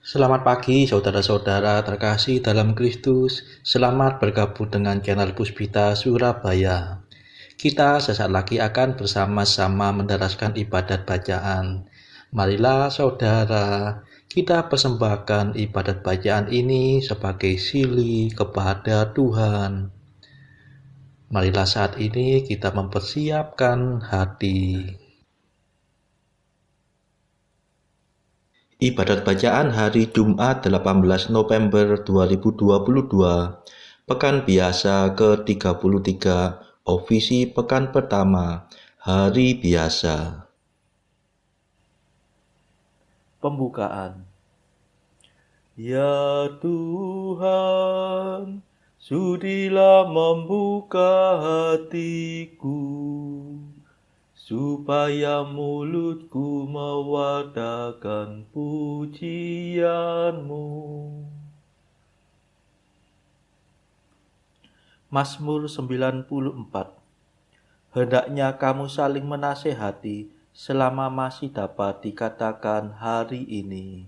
Selamat pagi saudara-saudara terkasih dalam Kristus. Selamat bergabung dengan channel Puspita Surabaya. Kita sesaat lagi akan bersama-sama menderaskan ibadat bacaan. Marilah saudara, kita persembahkan ibadat bacaan ini sebagai sili kepada Tuhan. Marilah saat ini kita mempersiapkan hati. Ibadat bacaan hari Jumat 18 November 2022, Pekan Biasa ke-33, Ofisi Pekan Pertama, Hari Biasa. Pembukaan. Ya Tuhan, sudilah membuka hatiku, supaya mulutku mewartakan pujian-Mu. Mazmur 94. Hendaknya kamu saling menasehati selama masih dapat dikatakan hari ini.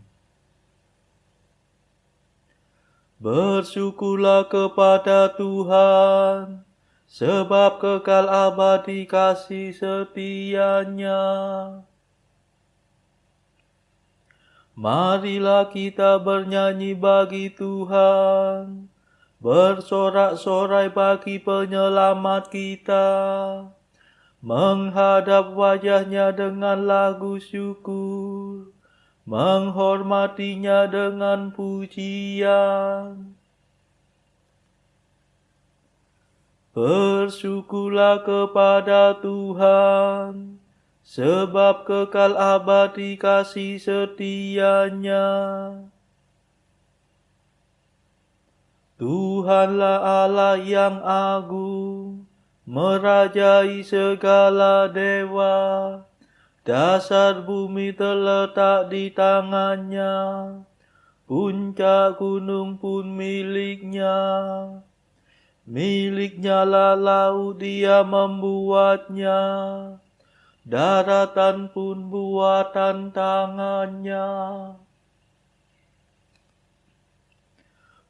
Bersyukurlah kepada Tuhan, sebab kekal abadi kasih setia-Nya. Marilah kita bernyanyi bagi Tuhan, bersorak-sorai bagi penyelamat kita, menghadap wajah-Nya dengan lagu syukur, menghormatinya dengan pujian. Bersyukurlah kepada Tuhan, sebab kekal abadi kasih setia-Nya. Tuhanlah Allah yang agung, merajai segala dewa. Dasar bumi terletak di tangan-Nya, puncak gunung pun milik-Nya. Milik-Nya lah laut, Dia membuatnya, daratan pun buatan tangan-Nya.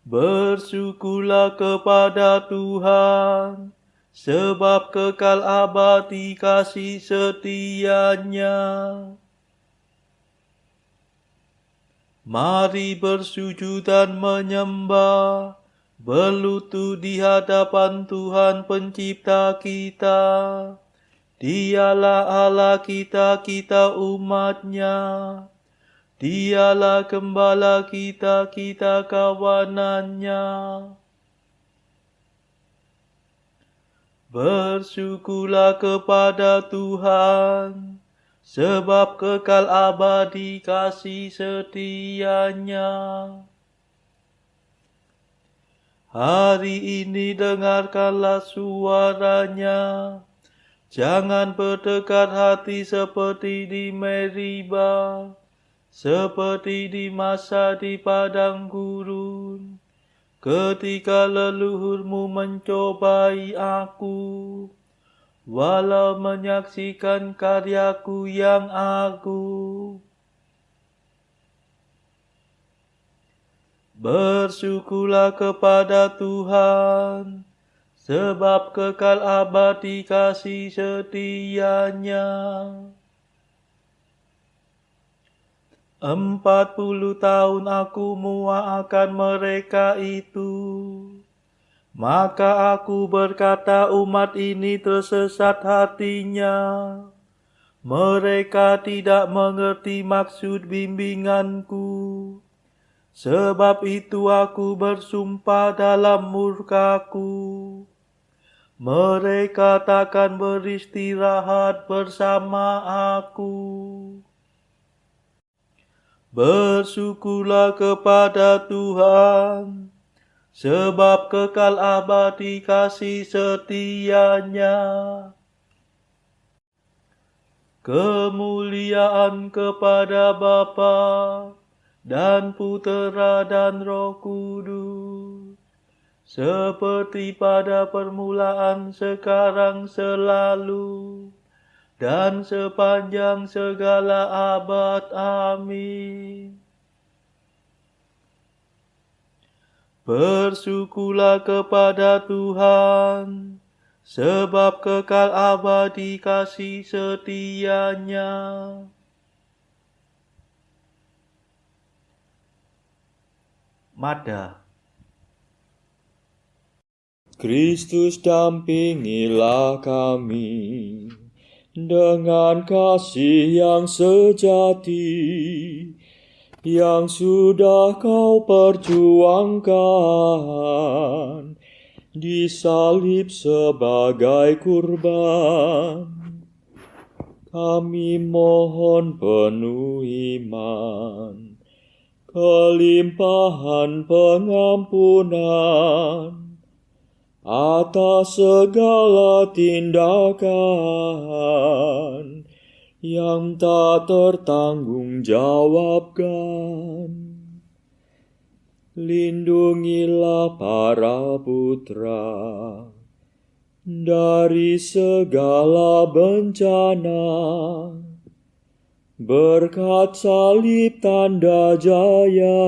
Bersyukurlah kepada Tuhan, sebab kekal abadi kasih setia-Nya. Mari bersujud dan menyembah, berlutut di hadapan Tuhan pencipta kita. Dialah Allah kita, kita umat-Nya. Dialah gembala kita, kita kawanan-Nya. Bersyukurlah kepada Tuhan, sebab kekal abadi kasih setia-Nya. Hari ini dengarkanlah suara-Nya, jangan bertekad hati seperti di Meriba, seperti di masa di padang gurun, ketika leluhurmu mencobai aku, walau menyaksikan karyaku yang agung. Bersyukurlah kepada Tuhan, sebab kekal abadi kasih setia-Nya. 40 tahun aku muak akan mereka itu. Maka aku berkata, umat ini tersesat hatinya. Mereka tidak mengerti maksud bimbinganku. Sebab itu aku bersumpah dalam murkaku, mereka takkan beristirahat bersama aku. Bersyukurlah kepada Tuhan, sebab kekal abadi kasih setia-Nya. Kemuliaan kepada Bapa dan Putera dan Roh Kudus, seperti pada permulaan, sekarang, selalu, dan sepanjang segala abad. Amin. Bersyukurlah kepada Tuhan, sebab kekal abadi kasih setia-Nya. Mada. Kristus dampingilah kami dengan kasih yang sejati, yang sudah Kau perjuangkan, disalib sebagai kurban. Kami mohon penuh iman, kelimpahan pengampunan atas segala tindakan yang tak tertanggungjawabkan. Lindungilah para putra dari segala bencana, berkat salib tanda jaya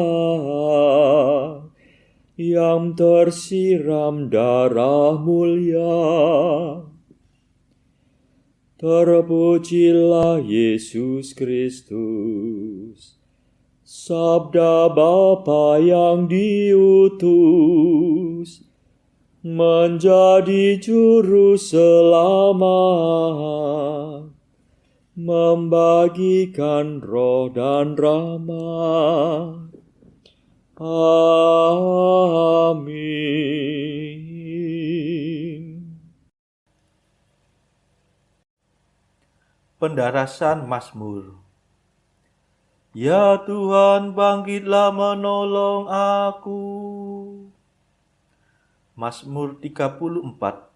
yang tersiram darah mulia. Terpujilah Yesus Kristus, Sabda Bapa yang diutus menjadi juru selamat, membagikan roh dan rahmat. Amin. Pendarasan Mazmur. Ya Tuhan, bangkitlah menolong aku. Mazmur 34.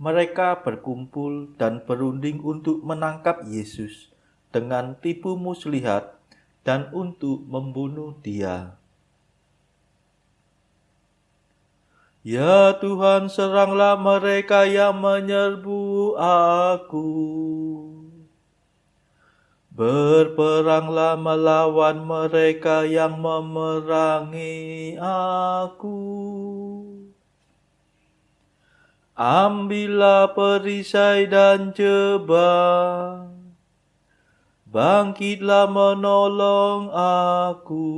Mereka berkumpul dan berunding untuk menangkap Yesus dengan tipu muslihat dan untuk membunuh Dia. Ya Tuhan, seranglah mereka yang menyerbu aku. Berperanglah melawan mereka yang memerangi aku. Ambillah perisai dan jebak, bangkitlah menolong aku.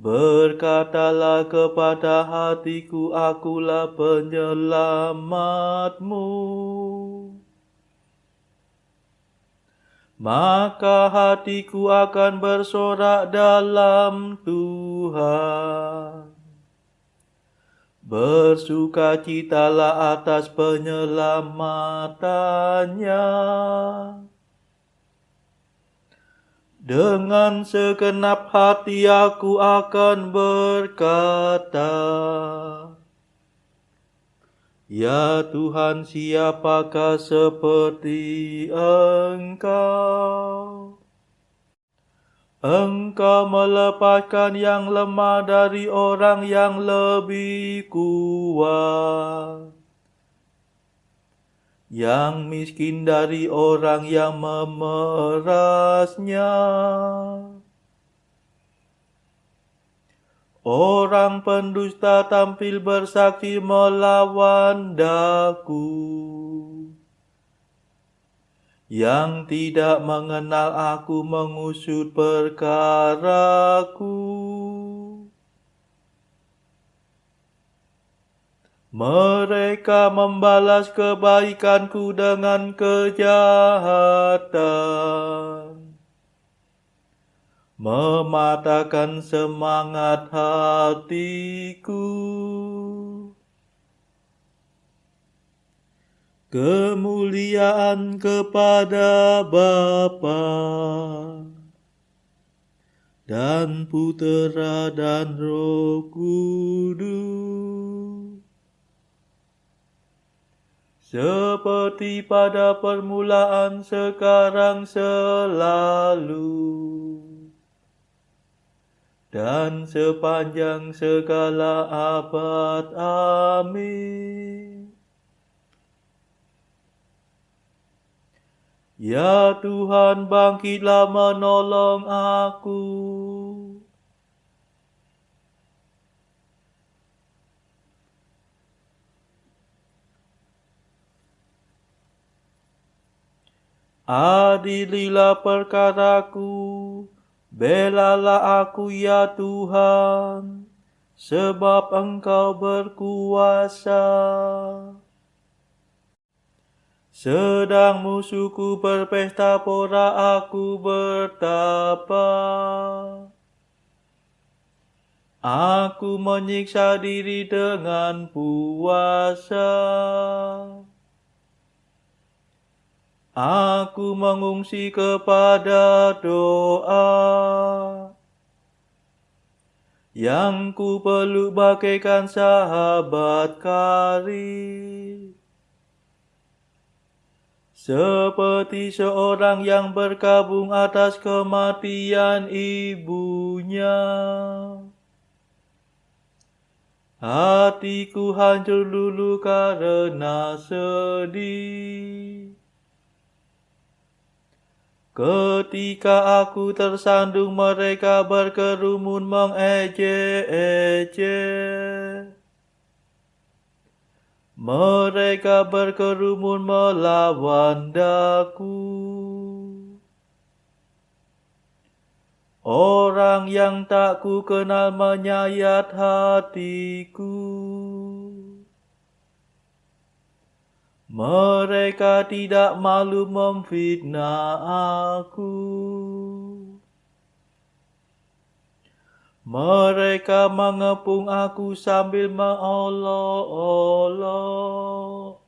Berkatalah kepada hatiku, akulah penyelamatmu. Maka hatiku akan bersorak dalam Tuhan. Bersukacitalah atas penyelamatannya. Dengan segenap hati aku akan berkata, Ya Tuhan, siapakah seperti Engkau? Engkau melepaskan yang lemah dari orang yang lebih kuat, yang miskin dari orang yang memerasnya. Orang pendusta tampil bersaksi melawan daku, yang tidak mengenal aku mengusut perkaraku. Mereka membalas kebaikanku dengan kejahatan, mematahkan semangat hatiku. Kemuliaan kepada Bapa dan Putera dan Roh Kudus, seperti pada permulaan, sekarang, selalu, dan sepanjang segala abad. Amin. Ya Tuhan, bangkitlah menolong aku. Adililah perkaraku, belalah aku ya Tuhan, sebab Engkau berkuasa. Sedang musuhku berpesta pora aku bertapa. Aku menyiksa diri dengan puasa. Aku mengungsi kepada doa, yang ku peluk bagaikan sahabat karib. Seperti seorang yang berkabung atas kematian ibunya. Hatiku hancur lulu karena sedih. Ketika aku tersandung, mereka berkerumun mengejek-ejek. Mereka berkerumun melawan daku. Orang yang tak ku kenal menyayat hatiku. Mereka tidak malu memfitnah aku. Mereka mengepung aku sambil mengolok-olok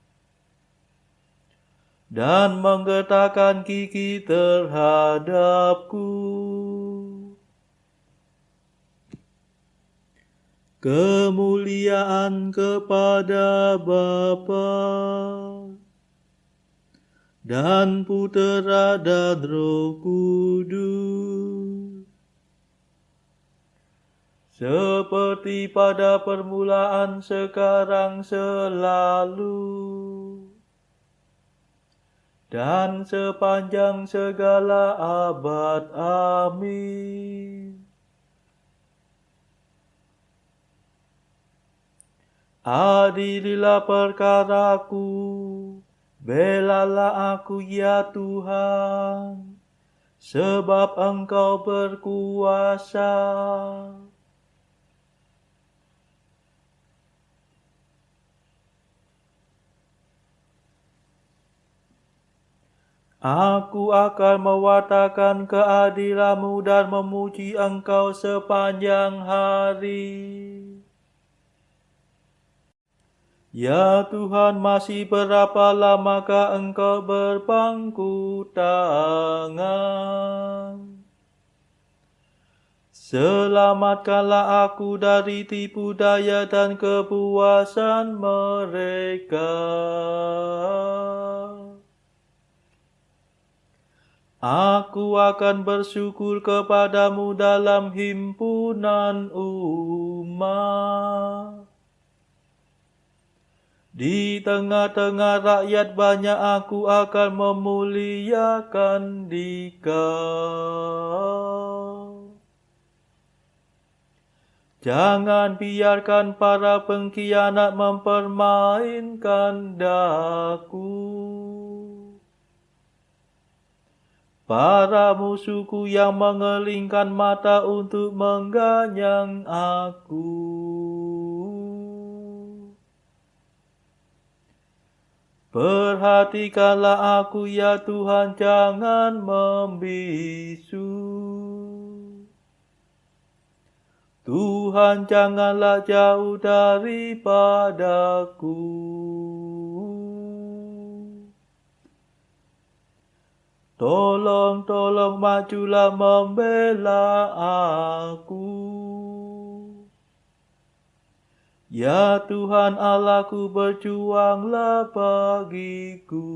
dan menggetarkan gigi terhadapku. Kemuliaan kepada Bapa dan Putera dan Roh Kudus, seperti pada permulaan, sekarang, selalu, dan sepanjang segala abad. Amin. Adililah perkaraku, belalah aku ya Tuhan, sebab Engkau berkuasa. Aku akan mewartakan keadilan-Mu dan memuji Engkau sepanjang hari. Ya Tuhan, masih berapa lamakah Engkau berpangku tangan? Selamatkanlah aku dari tipu daya dan kepuasan mereka. Aku akan bersyukur kepadamu dalam himpunan umat. Di tengah-tengah rakyat banyak aku akan memuliakan Dikau. Jangan biarkan para pengkhianat mempermainkan daku. Para musuhku yang mengelingkan mata untuk mengganyang aku. Perhatikanlah aku ya Tuhan, jangan membisu. Tuhan, janganlah jauh daripadaku. Tolong, majulah membela aku. Ya Tuhan Allahku, berjuanglah bagiku.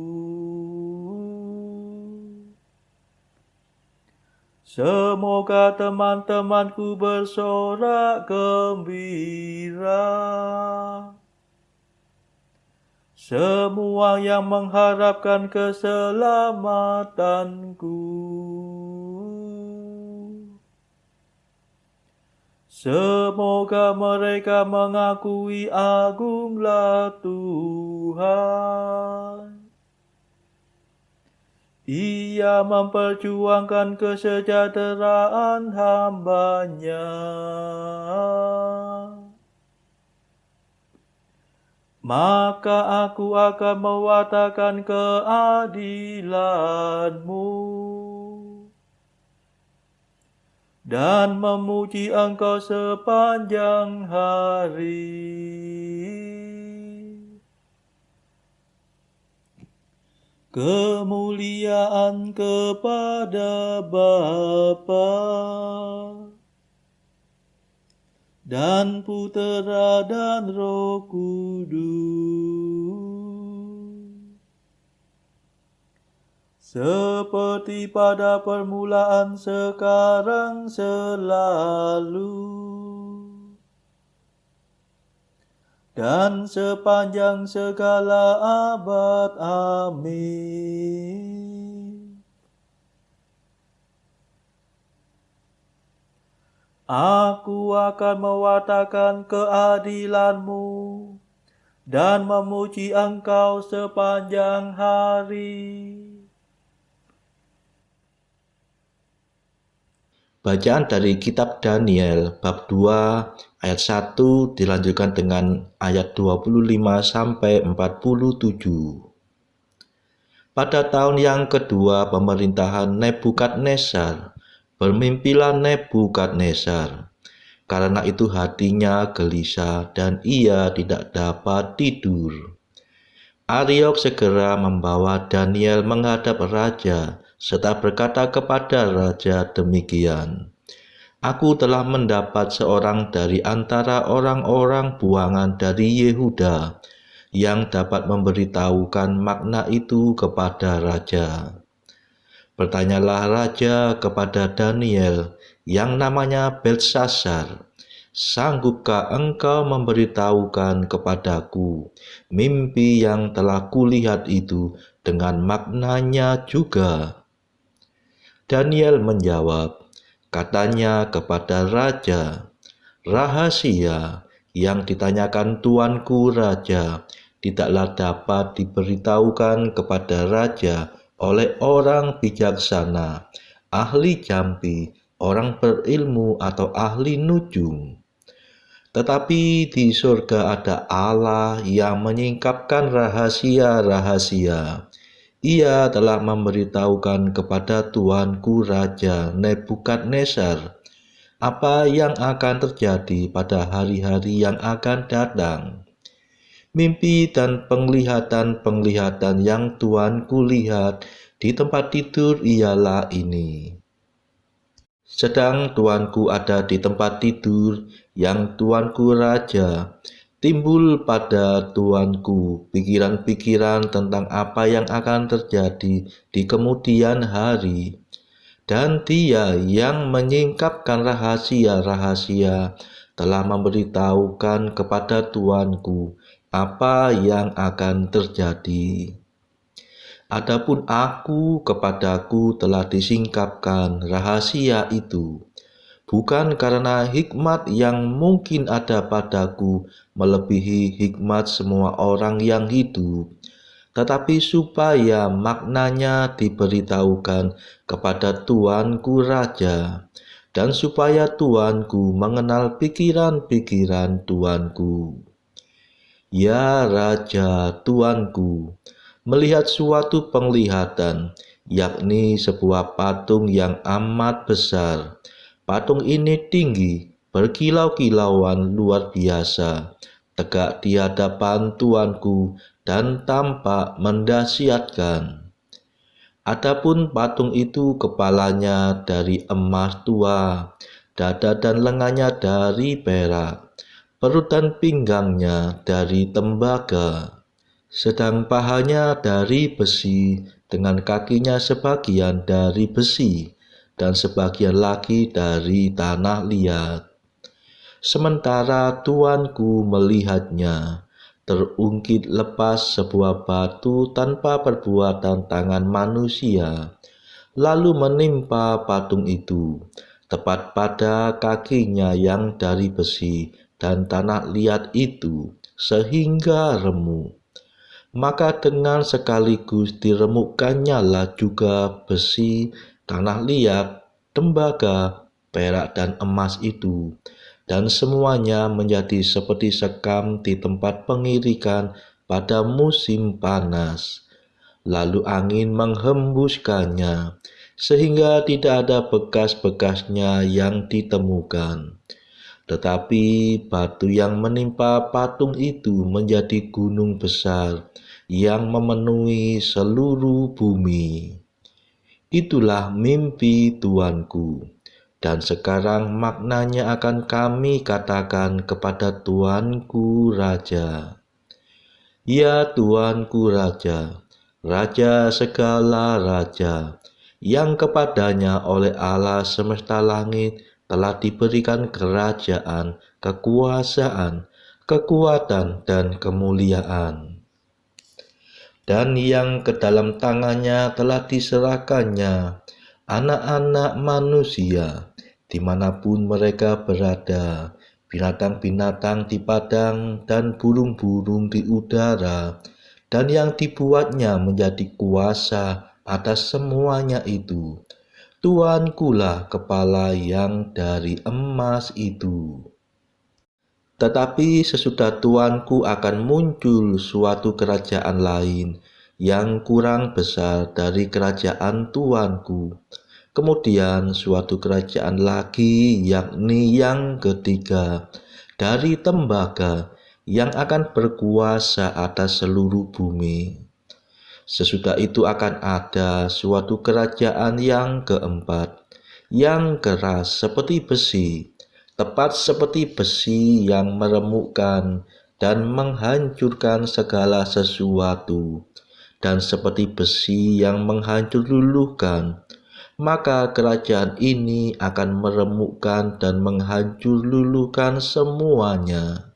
Semoga teman-temanku bersorak gembira. Semua yang mengharapkan keselamatanku. Semoga mereka mengakui agunglah Tuhan. Ia memperjuangkan kesejahteraan hamba-Nya. Maka aku akan mewartakan keadilan-Mu dan memuji Engkau sepanjang hari. Kemuliaan kepada Bapa dan Putera dan Roh Kudus, seperti pada permulaan, sekarang, selalu, dan sepanjang segala abad. Amin. Aku akan mewartakan keadilan-Mu dan memuji Engkau sepanjang hari. Bacaan dari kitab Daniel bab 2 ayat 1 dilanjutkan dengan ayat 25 sampai 47. Pada tahun yang kedua pemerintahan Nebukadnezar, bermimpilah Nebukadnezar. Karena itu hatinya gelisah dan ia tidak dapat tidur. Ariok segera membawa Daniel menghadap raja, serta berkata kepada raja demikian, "Aku telah mendapat seorang dari antara orang-orang buangan dari Yehuda yang dapat memberitahukan makna itu kepada raja." Bertanyalah raja kepada Daniel yang namanya Beltsasar, "Sanggupkah engkau memberitahukan kepadaku mimpi yang telah kulihat itu dengan maknanya juga?" Daniel menjawab, katanya kepada raja, "Rahasia yang ditanyakan tuanku raja tidaklah dapat diberitahukan kepada raja oleh orang bijaksana, ahli jampi, orang berilmu atau ahli nujum. Tetapi di surga ada Allah yang menyingkapkan rahasia-rahasia. Ia telah memberitahukan kepada tuanku Raja Nebukadnezar apa yang akan terjadi pada hari-hari yang akan datang. Mimpi dan penglihatan-penglihatan yang tuanku lihat di tempat tidur ialah ini. Sedang tuanku ada di tempat tidur yang tuanku raja, timbul pada tuanku pikiran-pikiran tentang apa yang akan terjadi di kemudian hari. Dan dia yang menyingkapkan rahasia-rahasia telah memberitahukan kepada tuanku apa yang akan terjadi. Adapun aku, kepadaku telah disingkapkan rahasia itu, bukan karena hikmat yang mungkin ada padaku melebihi hikmat semua orang yang hidup, tetapi supaya maknanya diberitahukan kepada tuanku raja, dan supaya tuanku mengenal pikiran-pikiran tuanku. Ya raja tuanku, melihat suatu penglihatan, yakni sebuah patung yang amat besar. Patung ini tinggi, berkilau-kilauan luar biasa, tegak di hadapan tuanku dan tampak mendahsyatkan. Adapun patung itu kepalanya dari emas tua, dada dan lengannya dari perak, perut dan pinggangnya dari tembaga, sedang pahanya dari besi, dengan kakinya sebagian dari besi, dan sebagian lagi dari tanah liat. Sementara tuanku melihatnya, terungkit lepas sebuah batu tanpa perbuatan tangan manusia, lalu menimpa patung itu, tepat pada kakinya yang dari besi dan tanah liat itu, sehingga remuk. maka dengan sekaligus diremukkannya lah juga besi, tanah liat, tembaga, perak dan emas itu, dan semuanya menjadi seperti sekam di tempat pengirikan pada musim panas. Lalu angin menghembuskannya, sehingga tidak ada bekas-bekasnya yang ditemukan. Tetapi batu yang menimpa patung itu menjadi gunung besar yang memenuhi seluruh bumi. Itulah mimpi Tuanku, dan sekarang maknanya akan kami katakan kepada Tuanku Raja. Ya Tuanku Raja, Raja segala raja, yang kepadanya oleh Allah semesta langit telah diberikan kerajaan, kekuasaan, kekuatan, dan kemuliaan. Dan yang ke dalam tangannya telah diserahkannya anak-anak manusia, dimanapun mereka berada, binatang-binatang di padang dan burung-burung di udara, dan yang dibuatnya menjadi kuasa atas semuanya itu. Tuankulah kepala yang dari emas itu. Tetapi sesudah Tuanku akan muncul suatu kerajaan lain yang kurang besar dari kerajaan Tuanku. Kemudian suatu kerajaan lagi, yakni yang ketiga, dari tembaga, yang akan berkuasa atas seluruh bumi. Sesudah itu akan ada suatu kerajaan yang keempat, yang keras seperti besi, tepat seperti besi yang meremukkan dan menghancurkan segala sesuatu, dan seperti besi yang menghancur luluhkan. Maka kerajaan ini akan meremukkan dan menghancur luluhkan semuanya.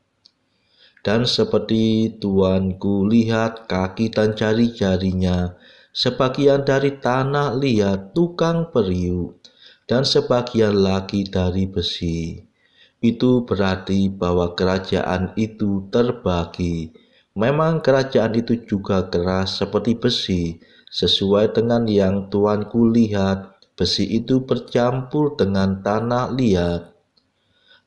Dan seperti Tuanku lihat kaki dan jari-jarinya, sebagian dari tanah liat tukang periuk, dan sebagian lagi dari besi. Itu berarti bahwa kerajaan itu terbagi. Memang kerajaan itu juga keras seperti besi, sesuai dengan yang Tuanku lihat. Besi itu bercampur dengan tanah liat.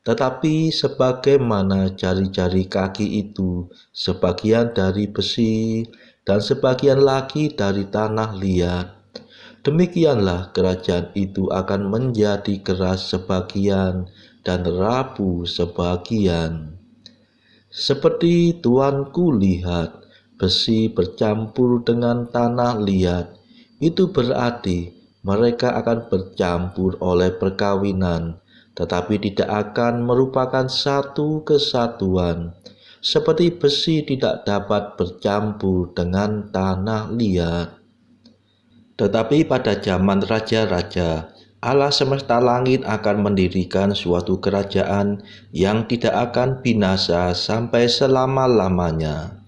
Tetapi sebagaimana jari-jari kaki itu sebagian dari besi dan sebagian lagi dari tanah liat, demikianlah kerajaan itu akan menjadi keras sebagian dan rapuh sebagian. Seperti Tuanku lihat, besi bercampur dengan tanah liat, itu berarti mereka akan bercampur oleh perkawinan, tetapi tidak akan merupakan satu kesatuan, seperti besi tidak dapat bercampur dengan tanah liat. Tetapi pada zaman raja-raja, Allah semesta langit akan mendirikan suatu kerajaan yang tidak akan binasa sampai selama-lamanya,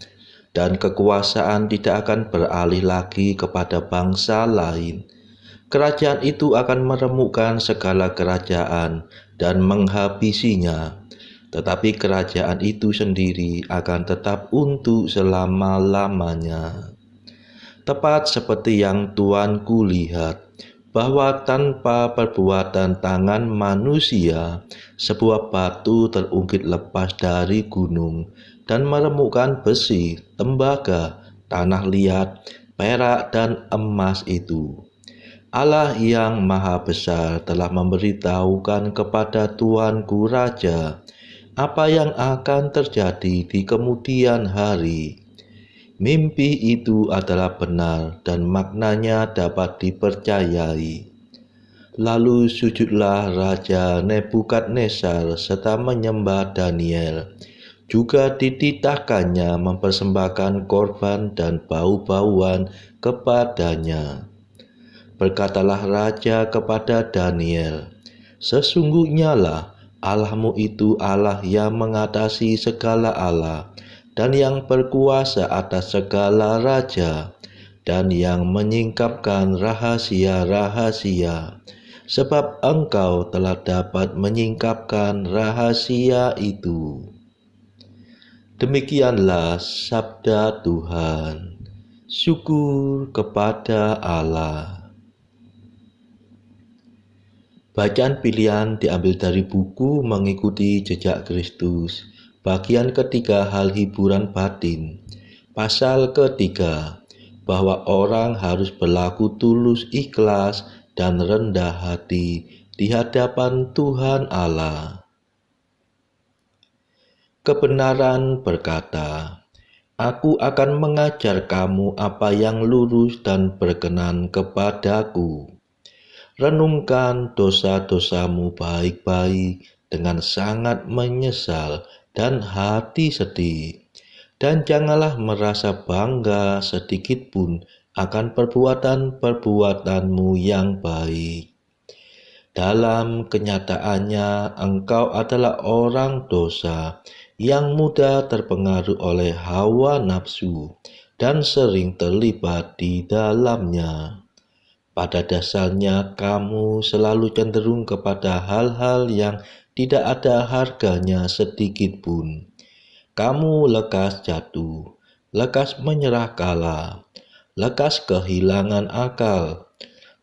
dan kekuasaan tidak akan beralih lagi kepada bangsa lain. Kerajaan itu akan meremukkan segala kerajaan dan menghabisinya, tetapi kerajaan itu sendiri akan tetap untuk selama-lamanya. Tepat seperti yang Tuanku lihat, bahwa tanpa perbuatan tangan manusia, sebuah batu terungkit lepas dari gunung dan meremukkan besi, tembaga, tanah liat, perak, dan emas itu. Allah yang Maha Besar telah memberitahukan kepada Tuanku Raja apa yang akan terjadi di kemudian hari. Mimpi itu adalah benar dan maknanya dapat dipercayai. Lalu sujudlah Raja Nebukadnezar serta menyembah Daniel. Juga dititahkannya mempersembahkan korban dan bau-bauan kepadanya. Berkatalah Raja kepada Daniel, "Sesungguhnya lah Allahmu itu Allah yang mengatasi segala Allah, dan yang berkuasa atas segala raja, dan yang menyingkapkan rahasia-rahasia, sebab engkau telah dapat menyingkapkan rahasia itu." Demikianlah sabda Tuhan. Syukur kepada Allah. Bacaan pilihan diambil dari buku Mengikuti Jejak Kristus, bagian ketiga, hal hiburan batin. Pasal ketiga, bahwa orang harus berlaku tulus, ikhlas, dan rendah hati di hadapan Tuhan Allah. Kebenaran berkata, "Aku akan mengajar kamu apa yang lurus dan berkenan kepadaku." Renungkan dosa-dosamu baik-baik dengan sangat menyesal dan hati sedih. Dan janganlah merasa bangga sedikit pun akan perbuatan-perbuatanmu yang baik. Dalam kenyataannya, engkau adalah orang dosa yang mudah terpengaruh oleh hawa nafsu dan sering terlibat di dalamnya. Pada dasarnya, kamu selalu cenderung kepada hal-hal yang tidak ada harganya sedikit pun. Kamu lekas jatuh, lekas menyerah kalah, lekas kehilangan akal,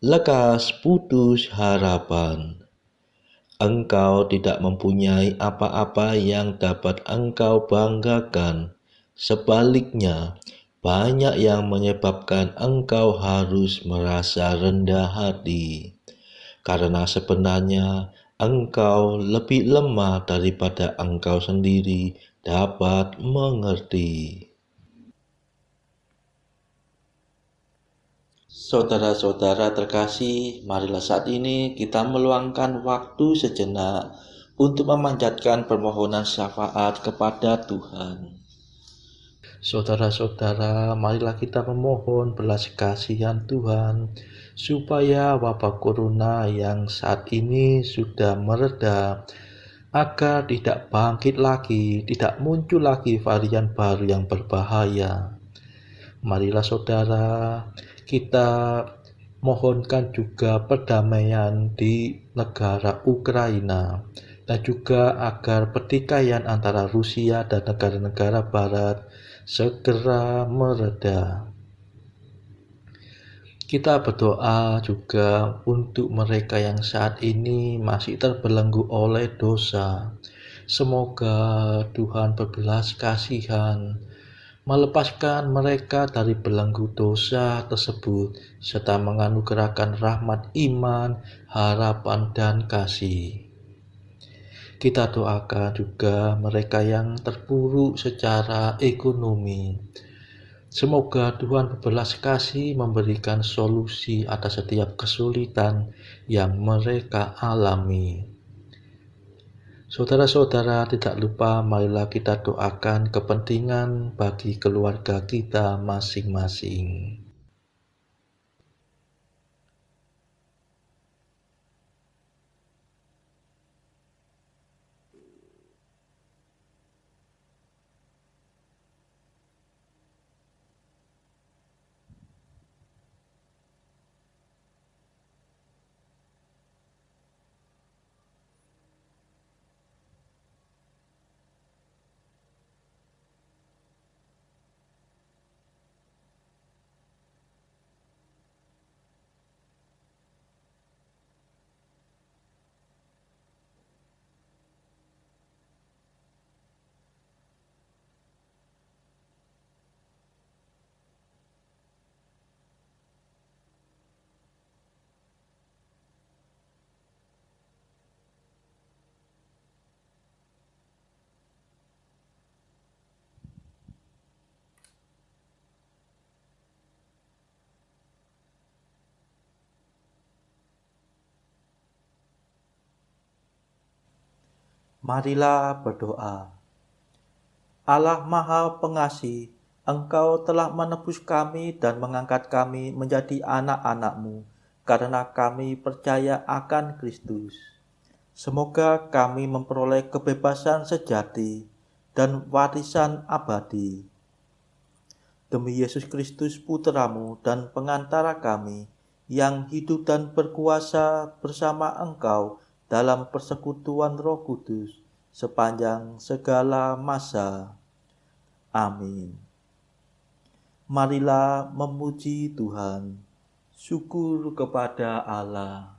lekas putus harapan. Engkau tidak mempunyai apa-apa yang dapat engkau banggakan. Sebaliknya, banyak yang menyebabkan engkau harus merasa rendah hati. Karena sebenarnya engkau lebih lemah daripada engkau sendiri dapat mengerti. Saudara-saudara terkasih, marilah saat ini kita meluangkan waktu sejenak untuk memanjatkan permohonan syafaat kepada Tuhan. Saudara-saudara, marilah kita memohon belas kasihan Tuhan, supaya wabah corona yang saat ini sudah mereda, agar tidak bangkit lagi, tidak muncul lagi varian baru yang berbahaya. Marilah saudara, kita mohonkan juga perdamaian di negara Ukraina, dan juga agar pertikaian antara Rusia dan negara-negara barat segera mereda. Kita berdoa juga untuk mereka yang saat ini masih terbelenggu oleh dosa. Semoga Tuhan berbelas kasihan, melepaskan mereka dari belenggu dosa tersebut, serta menganugerahkan rahmat iman, harapan, dan kasih. Kita doakan juga mereka yang terpuruk secara ekonomi. Semoga Tuhan berbelas kasih memberikan solusi atas setiap kesulitan yang mereka alami. Saudara-saudara, tidak lupa marilah kita doakan kepentingan bagi keluarga kita masing-masing. Marilah berdoa. Allah Maha Pengasih, Engkau telah menebus kami dan mengangkat kami menjadi anak-anak-Mu, karena kami percaya akan Kristus. Semoga kami memperoleh kebebasan sejati dan warisan abadi. Demi Yesus Kristus Putra-Mu dan pengantara kami, yang hidup dan berkuasa bersama Engkau dalam persekutuan Roh Kudus sepanjang segala masa. Amin. Marilah memuji Tuhan. Syukur kepada Allah.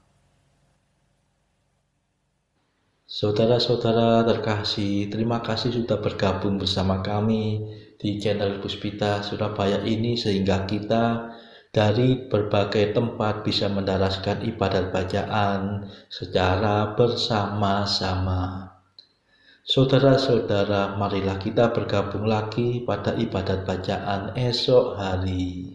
Saudara-saudara terkasih, terima kasih sudah bergabung bersama kami di channel Puspita Surabaya ini sehingga kita dari berbagai tempat bisa mendaraskan ibadat bacaan secara bersama-sama. Saudara-saudara, marilah kita bergabung lagi pada ibadat bacaan esok hari.